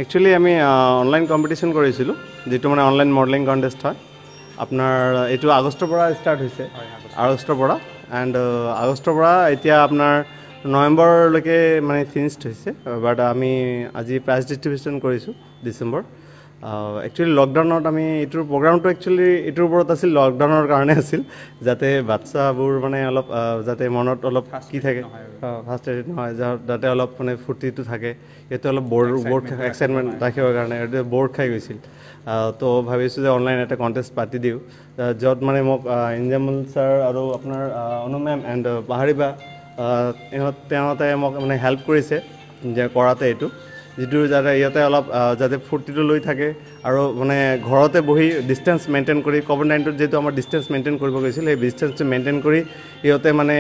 Actually আমি online competition কৰিছিলোঁ যিটো মানে অনলাইন মডেলিং কণ্টেষ্ট হয় আপোনাৰ এইটো আগষ্টৰ পৰা ষ্টাৰ্ট হৈছে আগষ্টৰ পৰা এণ্ড আগষ্টৰ পৰা এতিয়া আপোনাৰ নৱেম্বৰলৈকে মানে ফিনিশ্ড হৈছে বাট আমি আজি প্ৰাইজ ডিষ্ট্ৰিবিউশ্যন কৰিছোঁ ডিচেম্বৰ একচুৱেলি লকডাউনত আমি এইটোৰ প্ৰগ্ৰামটো একচুৱেলি এইটোৰ ওপৰত আছিল লকডাউনৰ কাৰণে আছিল যাতে বাচ্চাবোৰ মানে অলপ যাতে মনত অলপ কি থাকে ফাৰ্ষ্ট এড নহয় যাতে অলপ মানে ফূৰ্তিটো থাকে ইয়াতে অলপ ব'ৰ্ড এক্সাইটমেণ্ট ৰাখিবৰ কাৰণে ব'ৰ্ড খাই গৈছিল তো ভাবিছোঁ যে অনলাইন এটা কণ্টেষ্ট পাতি দিওঁ য'ত মানে মোক ইঞ্জামুল ছাৰ আৰু আপোনাৰ অনু মেম এণ্ড পাহাৰিবা তেওঁলোকে মোক মানে হেল্প কৰিছে যে কৰাতে এইটো যিটো যাতে ইয়াতে অলপ যাতে ফূৰ্তিটো লৈ থাকে আৰু মানে ঘৰতে বহি ডিষ্টেঞ্চ মেইনটেইন কৰি ক'ভিড-19ত যিহেতু আমাৰ ডিষ্টেঞ্চ মেইনটেইন কৰিব গৈছিল সেই ডিষ্টেঞ্চটো মেইনটেইন কৰি ইহঁতে মানে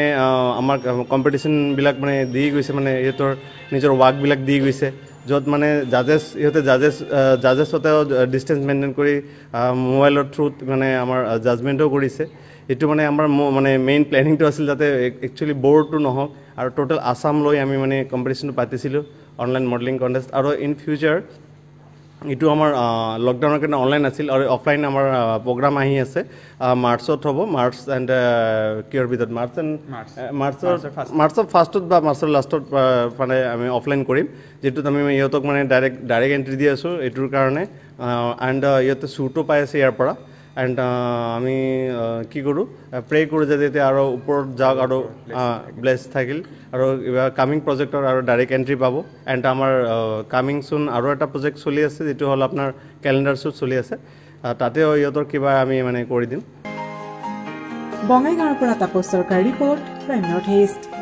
আমাৰ কম্পিটিশ্যনবিলাক মানে দি গৈছে মানে ইহঁতৰ নিজৰ ৱাৰ্কবিলাক দি গৈছে য'ত মানে জাজেছতেও ডিষ্টেঞ্চ মেইনটেইন কৰি মোবাইলৰ থ্ৰুত মানে আমাৰ জাজমেণ্টো কৰিছে এইটো মানে আমাৰ মানে মেইন প্লেনিংটো আছিল যাতে একচুৱেলি ব'ৰ্ডটো নহওক আৰু টোটেল আছাম লৈ আমি মানে কম্পিটিশ্যনটো পাতিছিলোঁ অনলাইন মডেলিং কণ্টেষ্ট আৰু ইন ফিউচাৰ এইটো আমাৰ লকডাউনৰ কাৰণে অনলাইন আছিল আৰু অফলাইন আমাৰ প্ৰগ্ৰাম আহি আছে মাৰ্চত হ'ব মাৰ্চ এণ্ড কিহৰ ভিতৰত মাৰ্চৰ ফাৰ্ষ্টত বা মাৰ্চৰ লাষ্টত মানে আমি অফলাইন কৰিম যিটোত আমি ইহঁতক মানে ডাইৰেক্ট এণ্ট্ৰি দি আছোঁ এইটোৰ কাৰণে এণ্ড ইহঁতে শ্বুটো পাই আছে ইয়াৰ পৰা এণ্ড আমি কি কৰোঁ প্ৰে কৰোঁ যে তেতিয়া আৰু ওপৰত যাওক আৰু ব্লেছ থাকিল আৰু কামিং প্ৰজেক্টৰ আৰু ডাইৰেক্ট এণ্ট্ৰি পাব এণ্ড আমাৰ কামিং চুন আৰু এটা প্ৰজেক্ট চলি আছে যিটো হ'ল আপোনাৰ কেলেণ্ডাৰ শ্বুট চলি আছে তাতেও ইহঁতৰ কিবা আমি মানে কৰি দিম বঙাইগাঁৱৰ পৰা তাপস চৰকাৰ ৰিপৰ্ট প্ৰাইম নৰ্থ ইষ্ট।